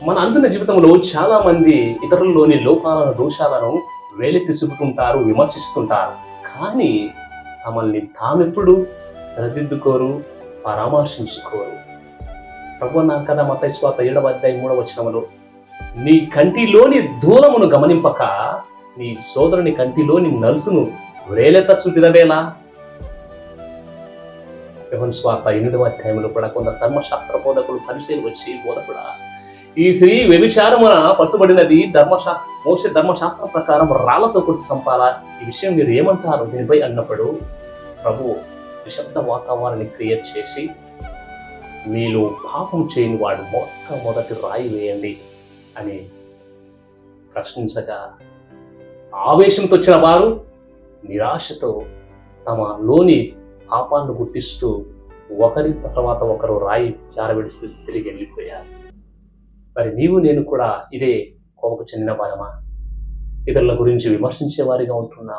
మన అనుదిన జీవితంలో చాలా మంది ఇతరుల్లోని లోపాలను, దోషాలను వేలెత్తి చూపుతుంటారు, విమర్శిస్తుంటారు. కానీ తమల్ని తామెప్పుడు సరిదిద్దుకోరు, పరామర్శించుకోరు. ప్రభు నా కదా మత్తయి సువార్త 7:3 నీ కంటిలోని దూలమును గమనింపక నీ సోదరుని కంటిలోని నలుసును వేలెత్త చూపినవేలా. యోహాను సువార్త 8 కూడా కొందరు ధర్మశాస్త్ర బోధకులు, పరిశీలి వచ్చి, బోధకుడా, ఈ స్త్రీ వ్యభిచారమున పట్టుబడినది మోషే ధర్మశాస్త్రం ప్రకారం రాళ్లతో కొట్టి చంపాలా, ఈ విషయం మీరు ఏమంటారు దీనిపై అన్నప్పుడు ప్రభు నిశ్శబ్ద వాతావరణాన్ని క్రియేట్ చేసి, మీలో పాపం చేయని వాడు మొట్టమొదటి రాయి వేయండి అని ప్రశ్నించగా, ఆవేశంతో వచ్చిన వారు నిరాశతో తమలోని పాపాన్ని గుర్తిస్తూ ఒకరి తర్వాత ఒకరు రాయి జారవిడిస్తూ తిరిగి వెళ్ళిపోయారు. మరి నీవు నేను కూడా ఇదే కోవకు చెందిన వారమా? ఇతరుల గురించి విమర్శించే వారిగా ఉంటున్నా?